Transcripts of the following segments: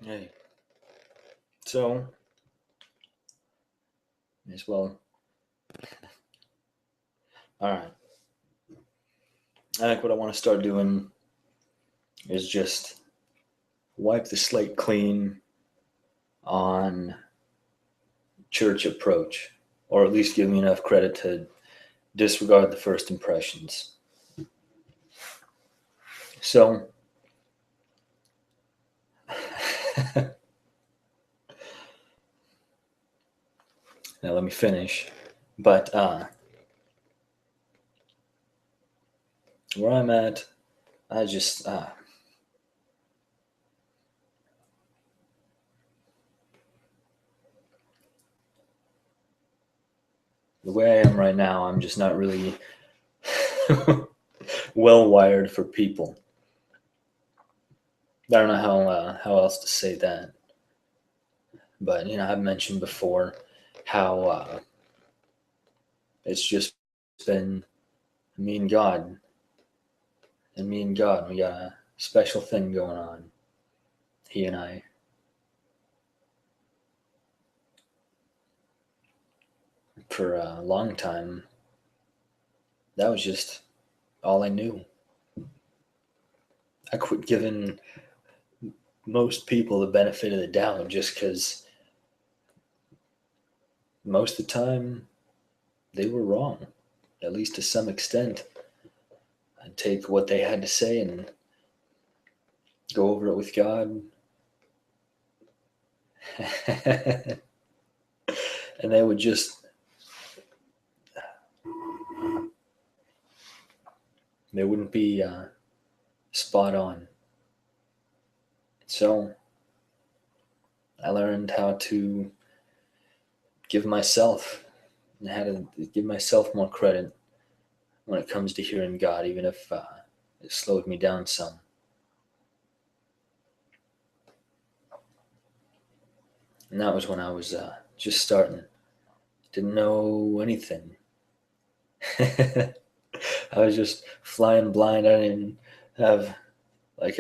Hey, so as well. All right. I think what I want to start doing is just wipe the slate clean on church approach, or at least give me enough credit to disregard the first impressions. So, now let me finish. But where I'm at, I just the way I am right now, I'm just not really well wired for people. I don't know how else to say that, but I've mentioned before how it's just been me and God, and me and God. We got a special thing going on. He and I. For a long time, that was just all I knew. I quit giving most people the benefit of the doubt just because most of the time they were wrong, at least to some extent. I'd take what they had to say and go over it with God. And they would just, they wouldn't be spot on. So I learned how to give myself and how to give myself more credit when it comes to hearing God, even if it slowed me down some. And that was when I was just starting, didn't know anything. I was just flying blind. I didn't have like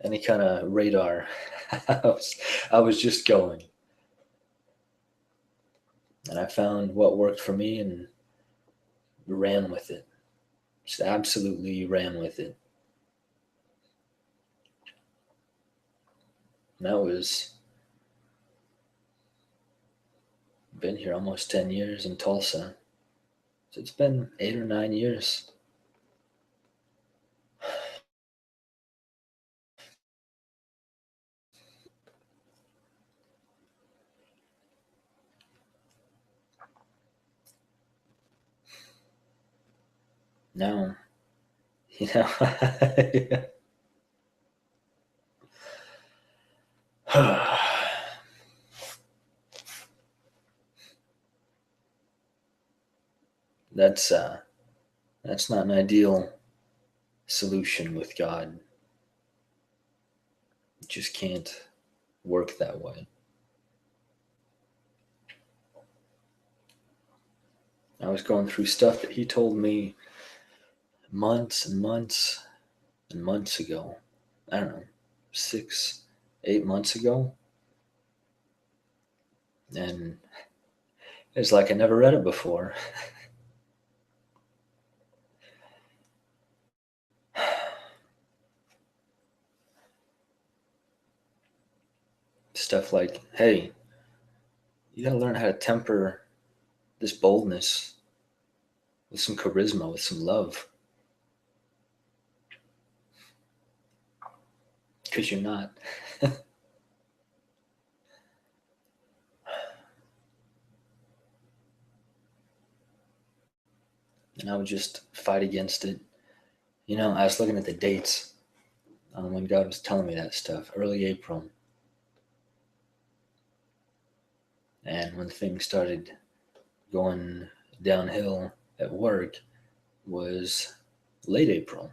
any kind of radar. I was just going, and I found what worked for me and ran with it. Just absolutely ran with it. And that was been here almost 10 years in Tulsa. So it's been 8 or 9 years. Now, you know, that's uh, that's not an ideal solution with God. It just can't work that way. I was going through stuff that he told me months and months and months ago. I don't know, 6, 8 months ago, and it's like I never read it before. Stuff like, hey, you gotta learn how to temper this boldness with some charisma, with some love, because you're not. And I would just fight against it. I was looking at the dates when God was telling me that stuff, early April. And when things started going downhill at work was late April.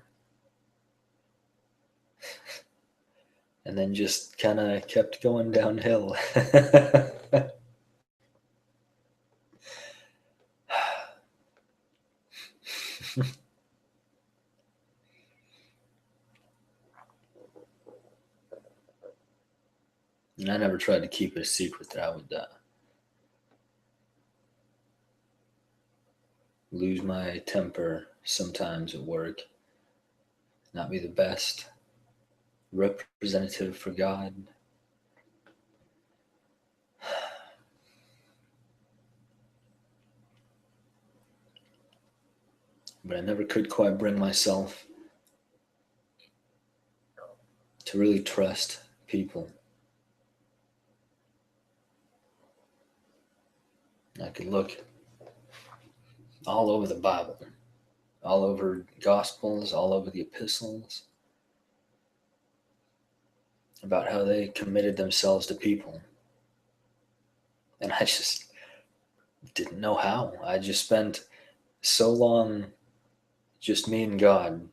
And then just kind of kept going downhill. And I never tried to keep it a secret that I would lose my temper sometimes at work, not be the best representative for God. But I never could quite bring myself to really trust people. I could look all over the Bible, all over Gospels, all over the epistles, about how they committed themselves to people. And I just didn't know how. I just spent so long just me and God.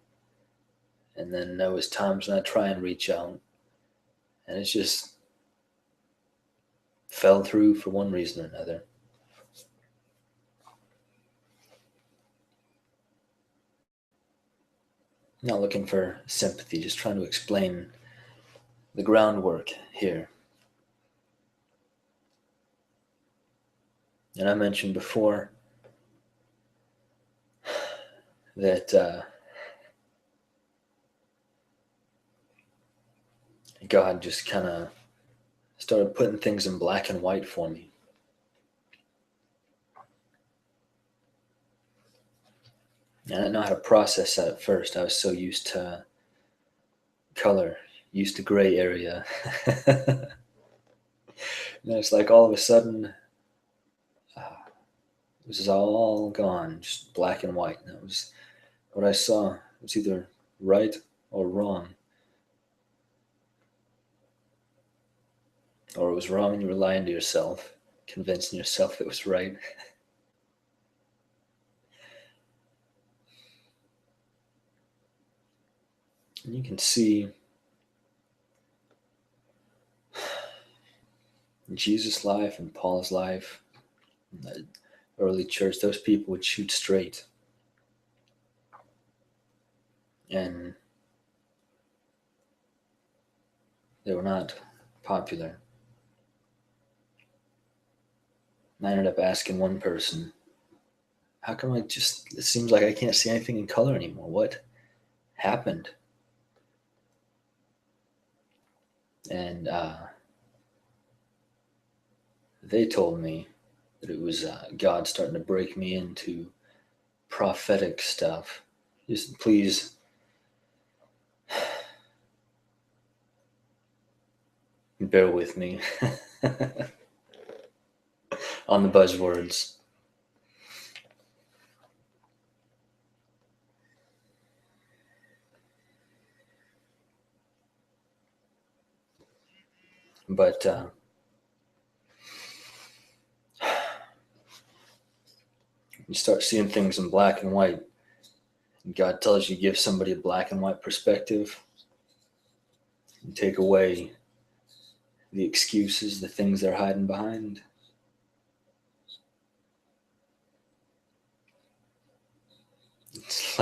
And then there was times when I try and reach out, and it just fell through for one reason or another. Not looking for sympathy, just trying to explain the groundwork here. And I mentioned before that God just kind of started putting things in black and white for me. And I didn't know how to process that at first. I was so used to color, used to gray area. And it's like all of a sudden, it was all gone, just black and white. And that was what I saw. It was either right or wrong. Or it was wrong and you were lying to yourself, convincing yourself it was right. And you can see in Jesus' life and Paul's life, in the early church, those people would shoot straight. And they were not popular. And I ended up asking one person, how come it seems like I can't see anything in color anymore? What happened? And they told me that it was God starting to break me into prophetic stuff. Just please bear with me on the buzzwords. But you start seeing things in black and white. And God tells you to give somebody a black and white perspective and take away the excuses, the things they're hiding behind. It's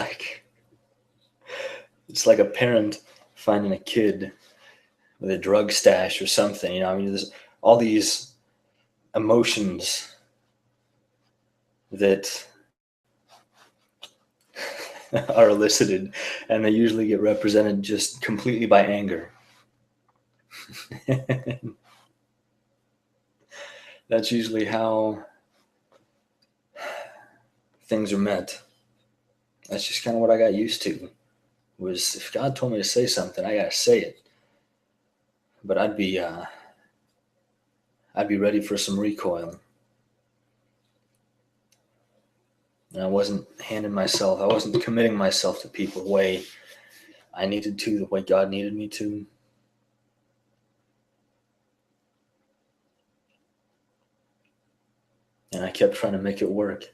like a parent finding a kid with a drug stash or something. You know, I mean, there's all these emotions that are elicited, and they usually get represented just completely by anger. That's usually how things are met. That's just kind of what I got used to. Was if God told me to say something, I gotta say it. But I'd be ready for some recoil. And I wasn't I wasn't committing myself to people the way I needed to, the way God needed me to. And I kept trying to make it work.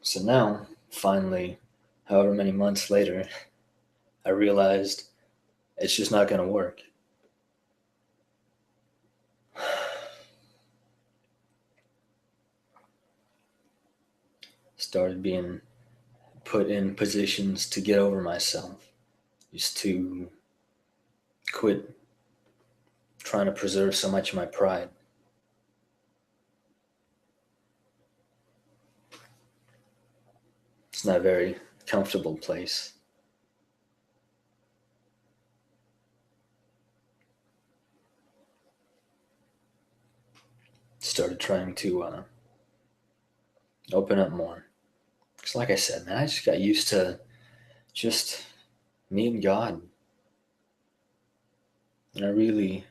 So now, finally, however many months later, I realized it's just not going to work. Started being put in positions to get over myself, just to quit trying to preserve so much of my pride. It's not a very comfortable place. Started trying to open up more. Because, like I said, man, I just got used to just me and God. And I really,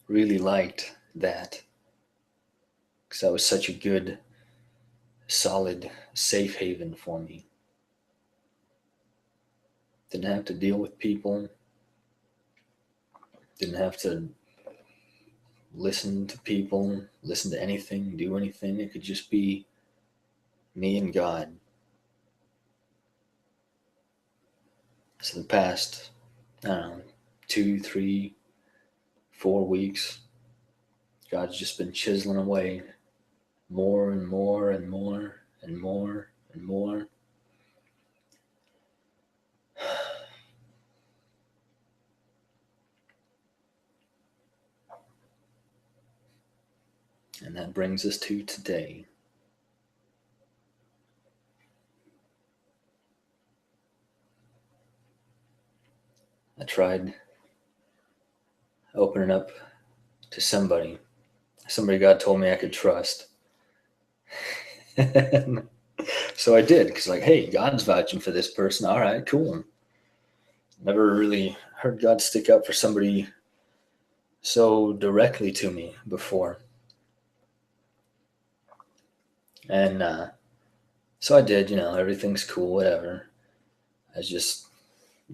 really liked that. Because that was such a good, solid, safe haven for me. Didn't have to deal with people, didn't have to listen to people, listen to anything, do anything. It could just be me and God. So the past, I don't know, 2, 3, 4 weeks, God's just been chiseling away more and more and more and more and more. And that brings us to today. I tried opening up to somebody God told me I could trust. So I did, because, like, hey, God's vouching for this person. All right, cool. Never really heard God stick up for somebody so directly to me before. And so I did, everything's cool, whatever. I just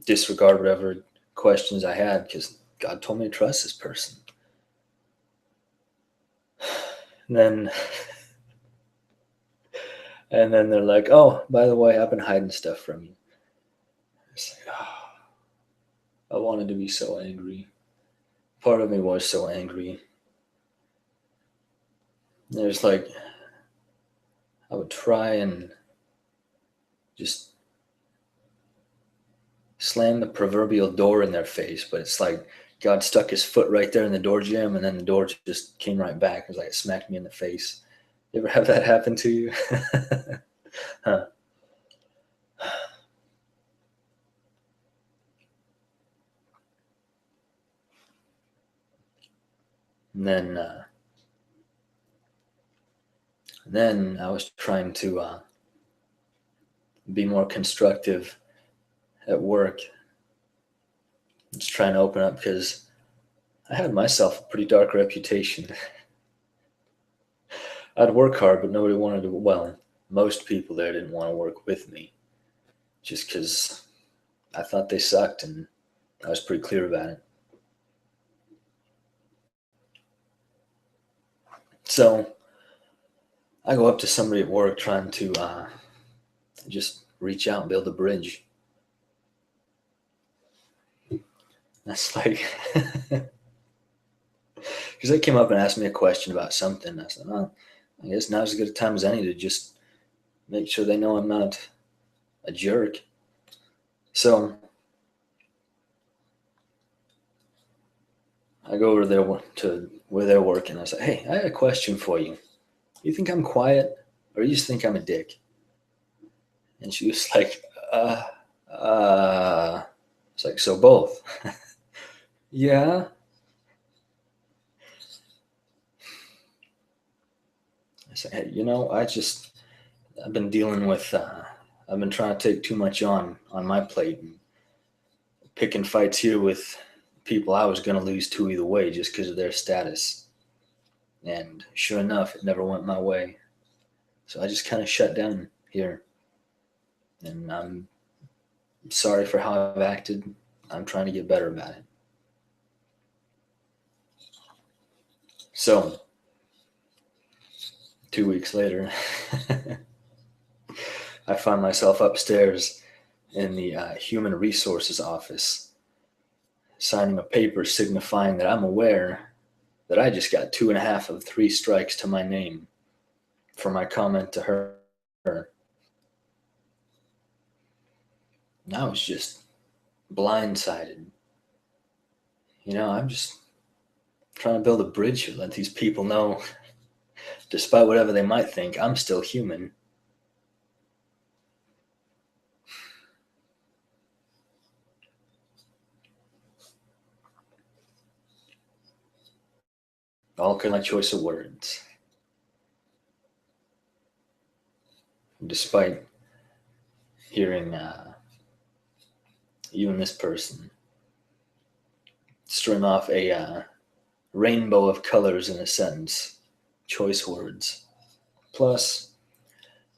disregard whatever questions I had, because God told me to trust this person. And then they're like, oh, by the way, I've been hiding stuff from you. It's like, oh, I wanted to be so angry. Part of me was so angry. There's like, I would try and just slam the proverbial door in their face, but it's like God stuck his foot right there in the door jamb, and then the door just came right back. It was like it smacked me in the face. You ever have that happen to you? Huh. And then I was trying to be more constructive at work. Just trying to open up, because I had myself a pretty dark reputation. I'd work hard, but nobody wanted to. Well, most people there didn't want to work with me, just because I thought they sucked, and I was pretty clear about it. So I go up to somebody at work trying to just reach out and build a bridge. That's like, because they came up and asked me a question about something. I said, well, I guess now's as good a time as any to just make sure they know I'm not a jerk. So I go over there to where they're working. I say, hey, I have a question for you. You think I'm quiet, or you just think I'm a dick? And she was like, it's like, so both. Yeah. I said, hey, I've been dealing with, I've been trying to take too much on my plate, and picking fights here with people I was going to lose to either way just because of their status. And sure enough, it never went my way. So I just kind of shut down here. And I'm sorry for how I've acted. I'm trying to get better about it. So 2 weeks later, I find myself upstairs in the human resources office, signing a paper signifying that I'm aware that I just got 2.5 of 3 strikes to my name for my comment to her. And I was just blindsided. I'm just trying to build a bridge here, let these people know, despite whatever they might think, I'm still human. All because of my choice of words. Despite hearing even this person string off a rainbow of colors in a sentence, choice words. Plus,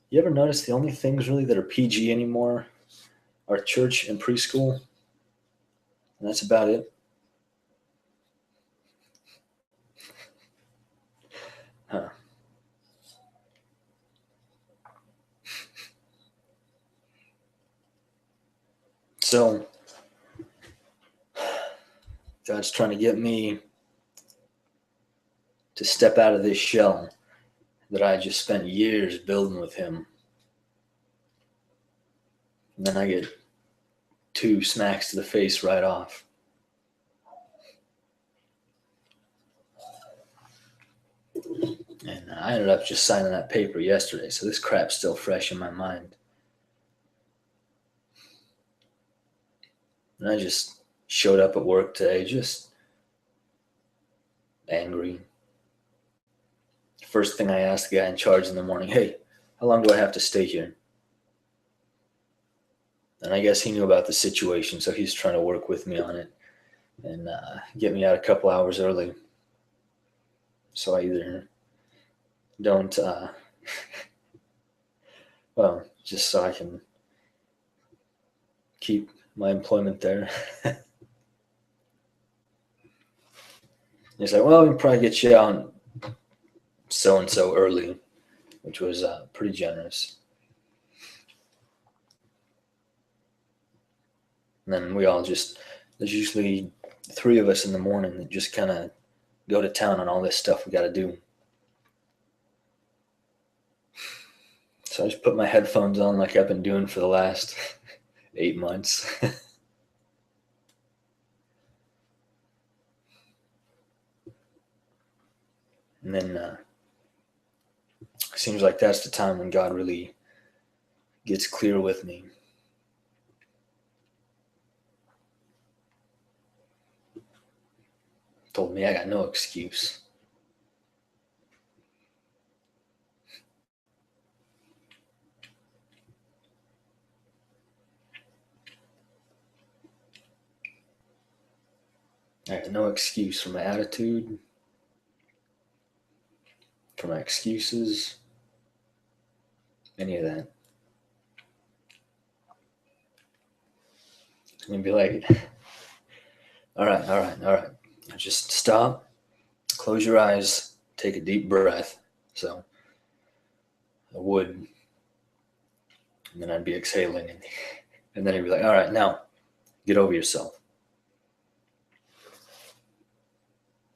you ever notice the only things really that are PG anymore are church and preschool? And that's about it. Huh. So, God's trying to get me to step out of this shell that I just spent years building with Him. And then I get 2 smacks to the face right off. And I ended up just signing that paper yesterday, so this crap's still fresh in my mind. And I just showed up at work today just angry. First thing I asked the guy in charge in the morning, hey, how long do I have to stay here? And I guess he knew about the situation, so he's trying to work with me on it and get me out a couple hours early. So I either don't, just so I can keep my employment there. He's like, well, we can probably get you out so-and-so early, which was pretty generous. And then there's usually 3 of us in the morning that just kind of go to town on all this stuff we got to do. So I just put my headphones on like I've been doing for the last 8 months. And then it seems like that's the time when God really gets clear with me. Told me I got no excuse. I got no excuse for my attitude, for my excuses, any of that. And be like, all right. Just stop, close your eyes, take a deep breath. So I would, and then I'd be exhaling, and then he'd be like, all right, now get over yourself.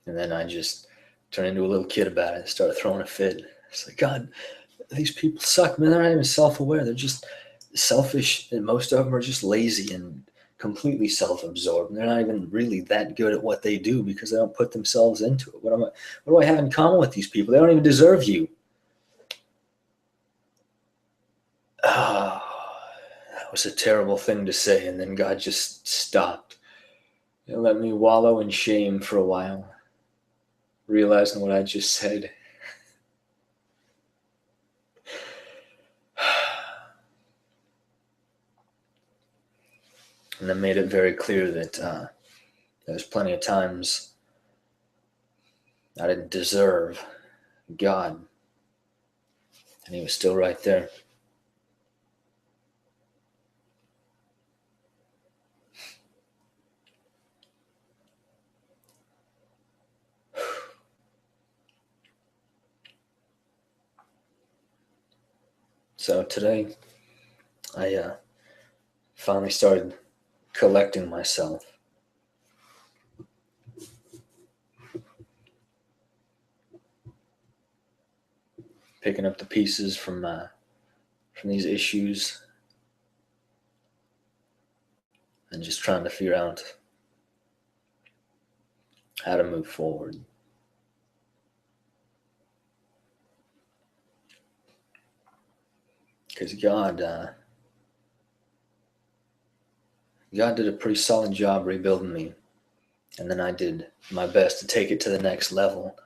And then I just turn into a little kid about it and start throwing a fit. It's like, God, these people suck, man. They're not even self-aware. They're just selfish, and most of them are just lazy and completely self-absorbed. They're not even really that good at what they do because they don't put themselves into it. What do I have in common with these people? They don't even deserve you. Oh, that was a terrible thing to say. And then God just stopped and let me wallow in shame for a while, realizing what I just said. And then made it very clear that there's plenty of times I didn't deserve God, and He was still right there. So today, I finally started collecting myself. Picking up the pieces from these issues and just trying to figure out how to move forward. Because God did a pretty solid job rebuilding me. And then I did my best to take it to the next level,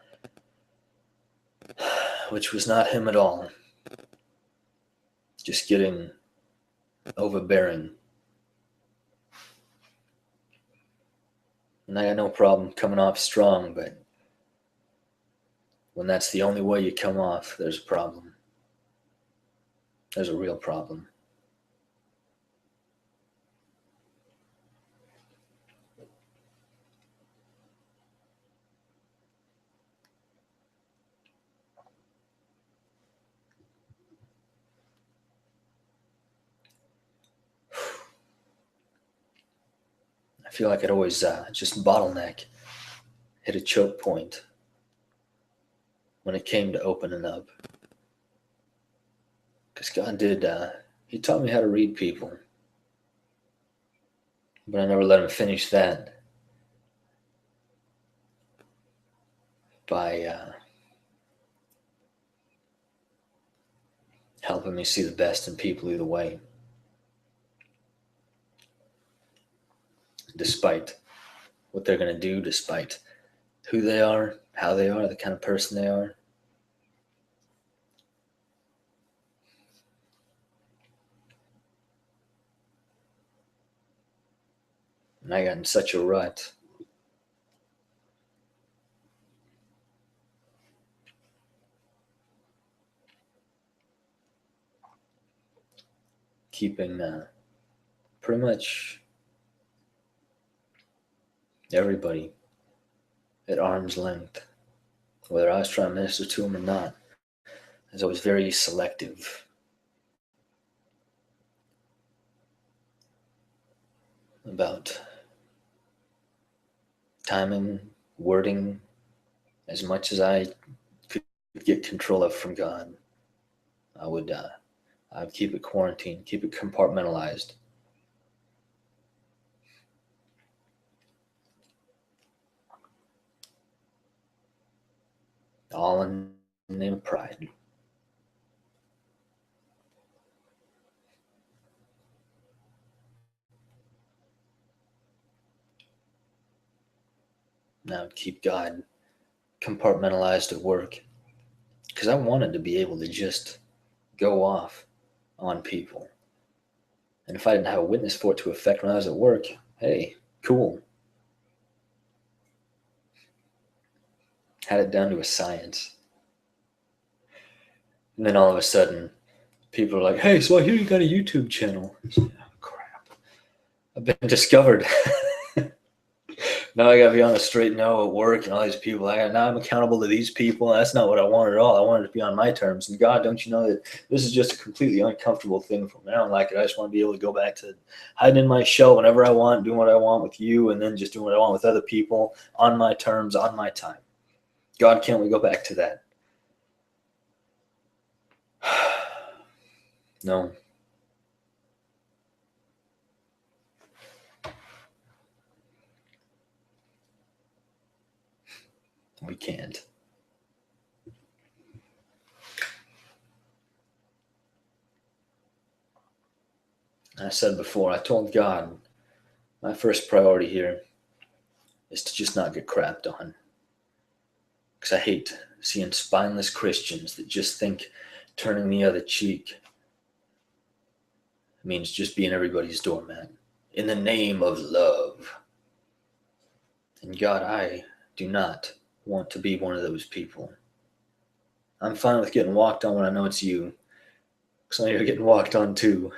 which was not him at all. Just getting overbearing. And I got no problem coming off strong, but when that's the only way you come off, there's a problem. There's a real problem. I feel like I'd always just bottleneck, hit a choke point when it came to opening up. Because God did, He taught me how to read people. But I never let Him finish that by helping me see the best in people either way. Despite what they're going to do, despite who they are, how they are, the kind of person they are. And I got in such a rut. Keeping pretty much everybody at arm's length, whether I was trying to minister to them or not, as I was very selective about timing, wording, as much as I could get control of from God. I'd keep it quarantined, keep it compartmentalized. All in the name of pride. Now I'd keep God compartmentalized at work because I wanted to be able to just go off on people. And if I didn't have a witness for it to affect when I was at work, hey, cool. Had it down to a science. And then all of a sudden, people are like, hey, so I hear you got a YouTube channel. Oh, crap. I've been discovered. Now I gotta be on a straight no at work and all these people. Now I'm accountable to these people. That's not what I wanted at all. I wanted to be on my terms. And God, don't you know that this is just a completely uncomfortable thing for me? I don't like it. I just want to be able to go back to hiding in my shell whenever I want, doing what I want with you, and then just doing what I want with other people on my terms, on my time. God, can't we go back to that? No. We can't. I said before, I told God, my first priority here is to just not get crapped on. Because I hate seeing spineless Christians that just think turning the other cheek means just being everybody's doormat in the name of love. And God, I do not want to be one of those people. I'm fine with getting walked on when I know it's you, because I know you're getting walked on too.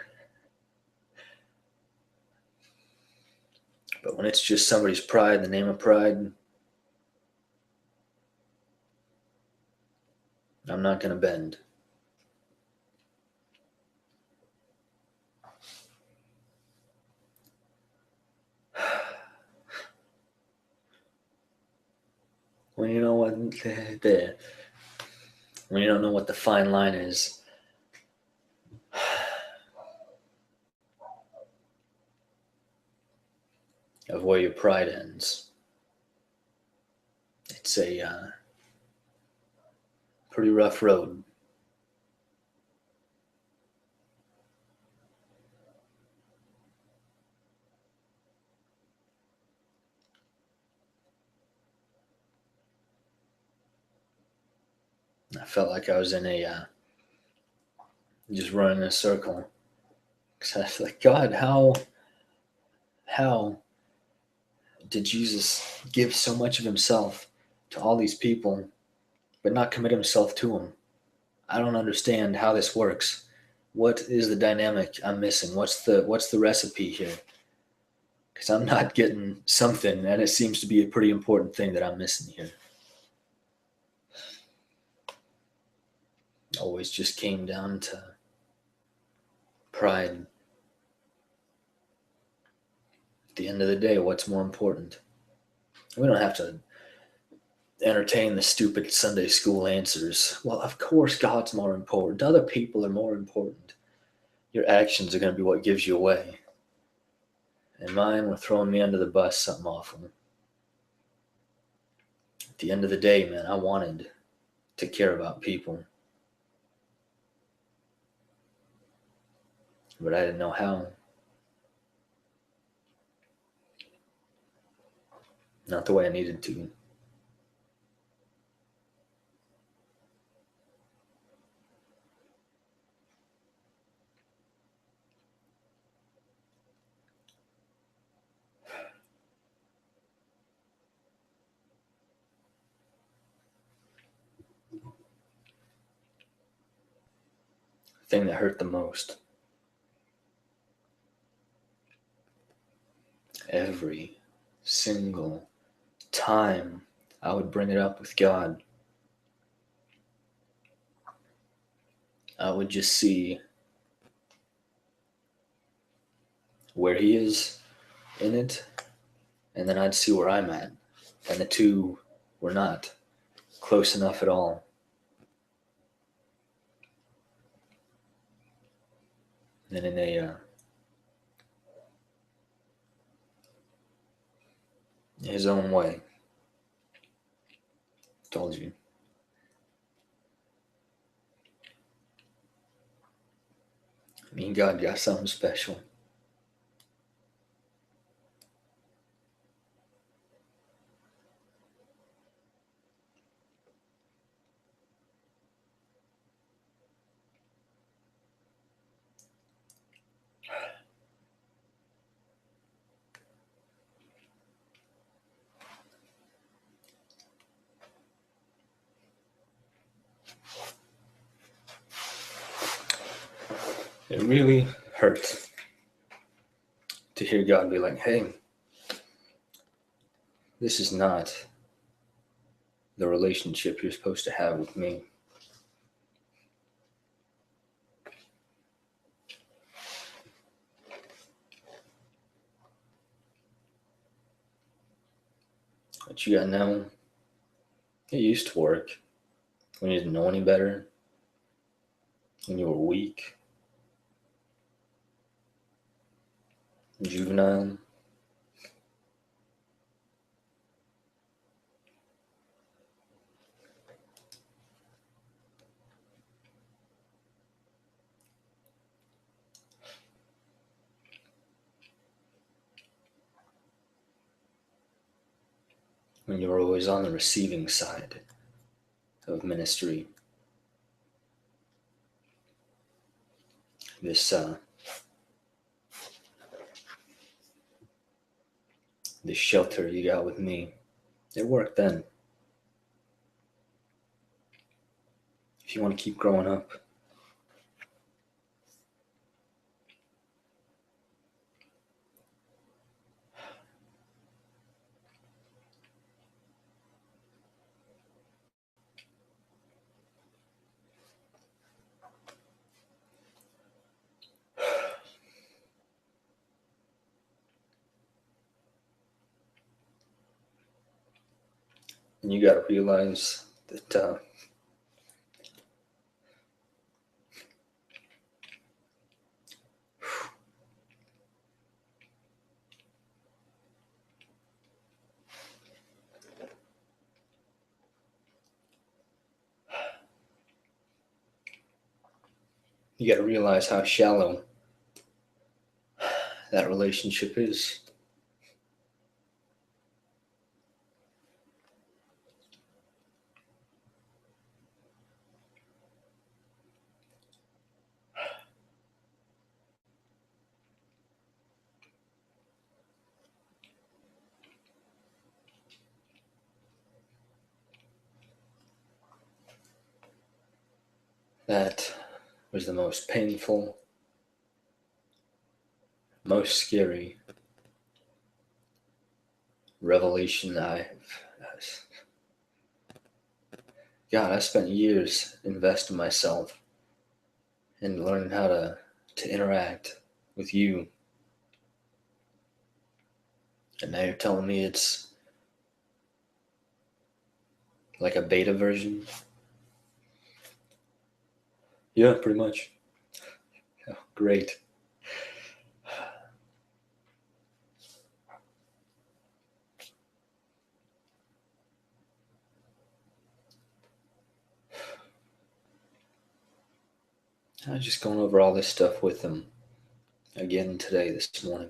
But when it's just somebody's pride in the name of pride, I'm not going to bend. When you know what when you don't know what the fine line is, of where your pride ends. It's a pretty rough road. I felt like I was in just running in a circle. Cause I was like, God, how did Jesus give so much of himself to all these people, but not commit himself to them? I don't understand how this works. What is the dynamic I'm missing? What's the recipe here? Because I'm not getting something, and it seems to be a pretty important thing that I'm missing here. Always just came down to pride. At the end of the day, what's more important? We don't have to entertain the stupid Sunday school answers. Well, of course, God's more important. Other people are more important. Your actions are going to be what gives you away. And mine were throwing me under the bus, something awful. At the end of the day, man, I wanted to care about people, but I didn't know how. Not the way I needed to. The thing that hurt the most, every single time I would bring it up with God, I would just see where He is in it, and then I'd see where I'm at. And the two were not close enough at all. And in his own way, told you. Me and God got something special. It really hurt to hear God be like, hey, this is not the relationship you're supposed to have with me. But you gotta know, it used to work when you didn't know any better, when you were weak, juvenile. When you were always on the receiving side of ministry. This this shelter you got with me, it worked then. If you want to keep growing up, and you got to realize that you got to realize how shallow that relationship is. That was the most painful, most scary revelation God, I spent years investing myself in learning how to interact with you. And now you're telling me it's like a beta version? Yeah, pretty much. Oh, great. I was just going over all this stuff with him again today, this morning.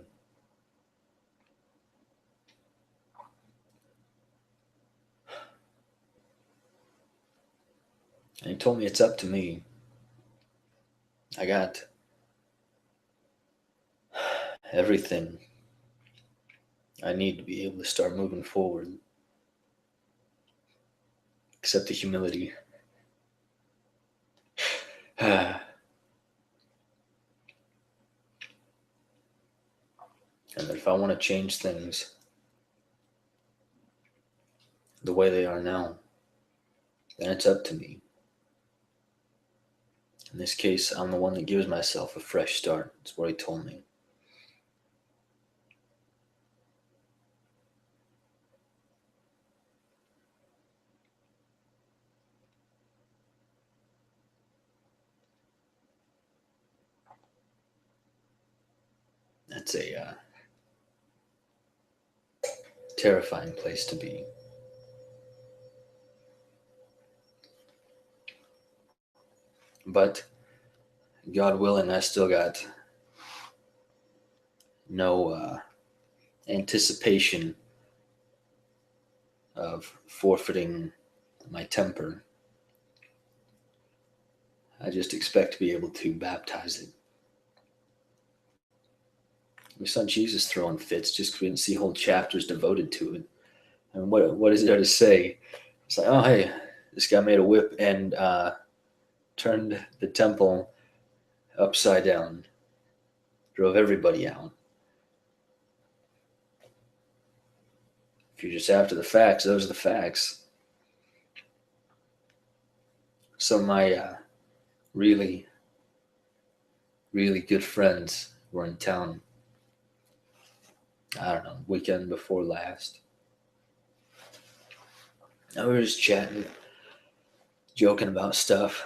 And he told me it's up to me. I got everything I need to be able to start moving forward, except the humility. And that if I want to change things the way they are now, then it's up to me. In this case, I'm the one that gives myself a fresh start. That's what he told me. That's a terrifying place to be. But God willing, I still got no anticipation of forfeiting my temper. I just expect to be able to baptize it. We saw Jesus throwing fits just because we didn't see whole chapters devoted to it. And what is there to say? It's like, oh, hey, this guy made a whip and turned the temple upside down, drove everybody out. If you're just after the facts, those are the facts. Some of my really, really good friends were in town. I don't know, weekend before last. And we were just chatting, joking about stuff.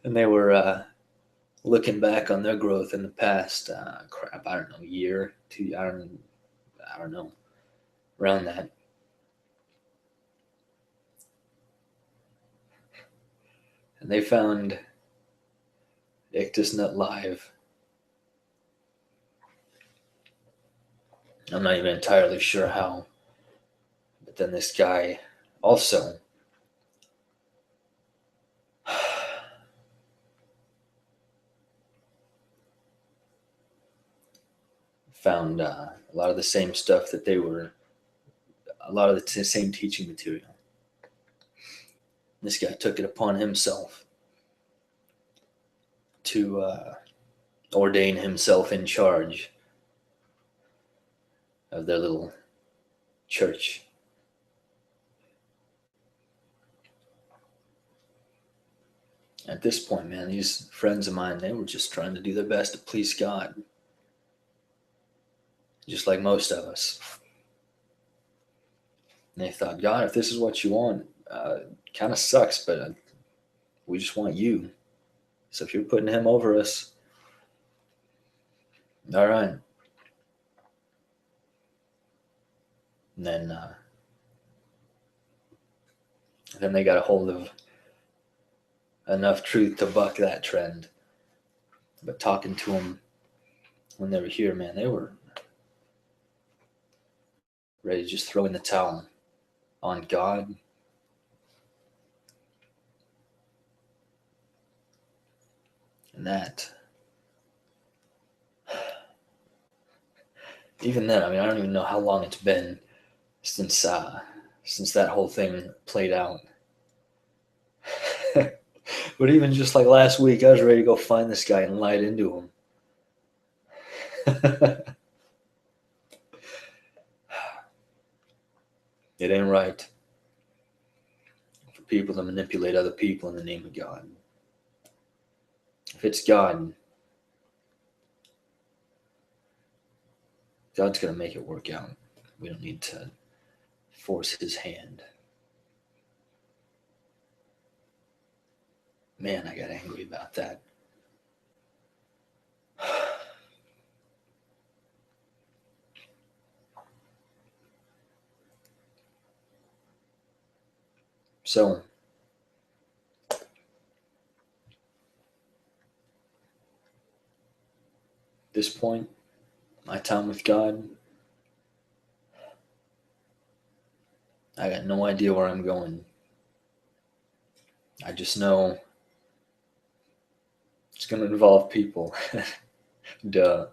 And they were looking back on their growth in the past, I don't know, year, two, I don't know, around that. And they found Ictus Nut Live. I'm not even entirely sure how. But then this guy also found a lot of the same stuff that they were, a lot of the same teaching material. This guy took it upon himself to ordain himself in charge of their little church. At this point, man, these friends of mine, they were just trying to do their best to please God, just like most of us. And they thought, God, if this is what you want, kind of sucks, but we just want you. So if you're putting him over us, all right. And then they got a hold of enough truth to buck that trend. But talking to them when they were here, man, they were ready to just throw in the towel on God. And that, even then, I mean, I don't even know how long it's been since that whole thing played out. But even just like last week, I was ready to go find this guy and light into him. It ain't right for people to manipulate other people in the name of God. If it's God, God's going to make it work out. We don't need to force his hand. Man, I got angry about that. So, at this point, my time with God, I got no idea where I'm going. I just know it's going to involve people. Duh.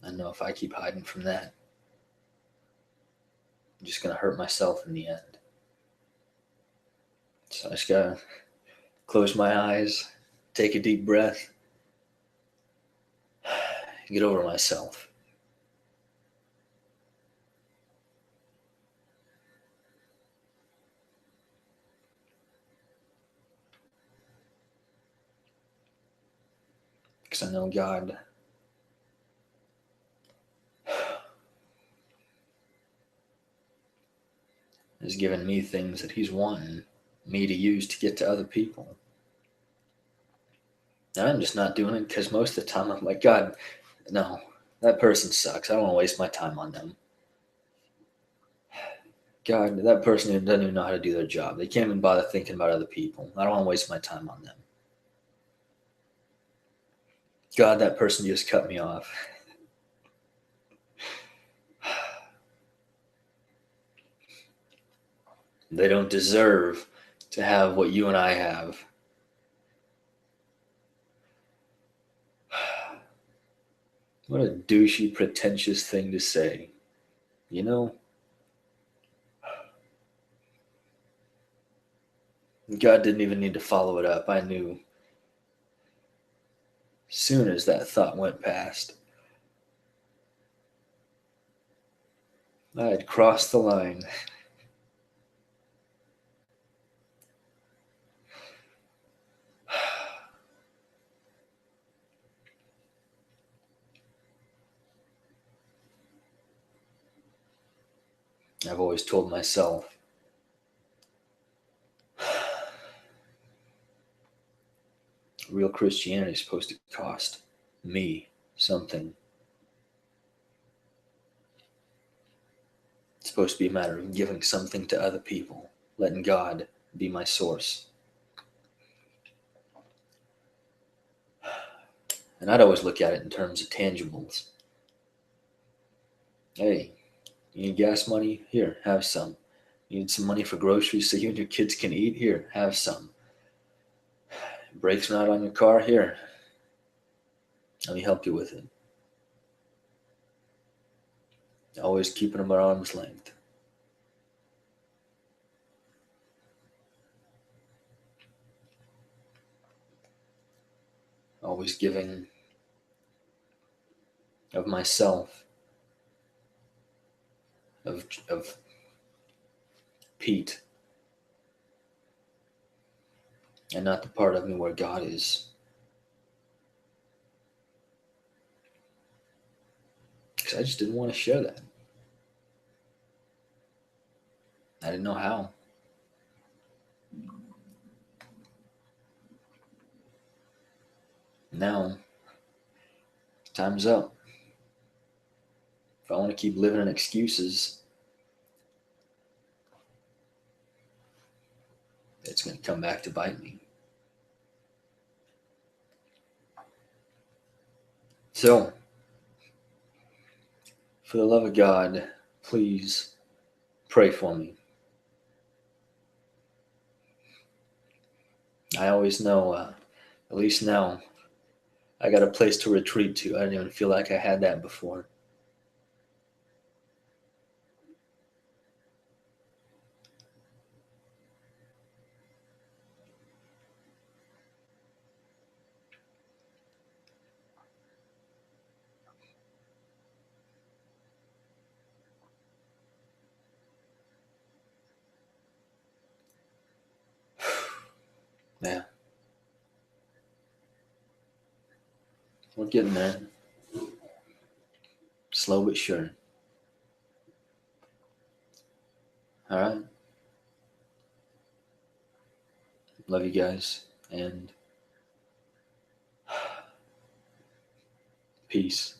I know if I keep hiding from that, I'm just going to hurt myself in the end. So I just got to close my eyes, take a deep breath, get over myself. Because I know God has given me things that he's wanting me to use to get to other people. And I'm just not doing it because most of the time I'm like, God, no, that person sucks. I don't want to waste my time on them. God, that person doesn't even know how to do their job. They can't even bother thinking about other people. I don't want to waste my time on them. God, that person just cut me off. They don't deserve to have what you and I have. What a douchey, pretentious thing to say. You know, God didn't even need to follow it up. I knew soon as that thought went past, I had crossed the line. I've always told myself, real Christianity is supposed to cost me something. It's supposed to be a matter of giving something to other people, letting God be my source. And I'd always look at it in terms of tangibles. Hey, you need gas money? Here, have some. You need some money for groceries so you and your kids can eat? Here, have some. Brakes not on your car? Here, let me help you with it. Always keeping them at arm's length. Always giving of myself, of Pete, and not the part of me where God is. Because I just didn't want to share that. I didn't know how. Now, Time's up. If I want to keep living in excuses, it's going to come back to bite me. So, for the love of God, please pray for me. I always know, at least now, I got a place to retreat to. I didn't even feel like I had that before. Yeah, we're getting there. Slow but sure. All right. Love you guys, and peace.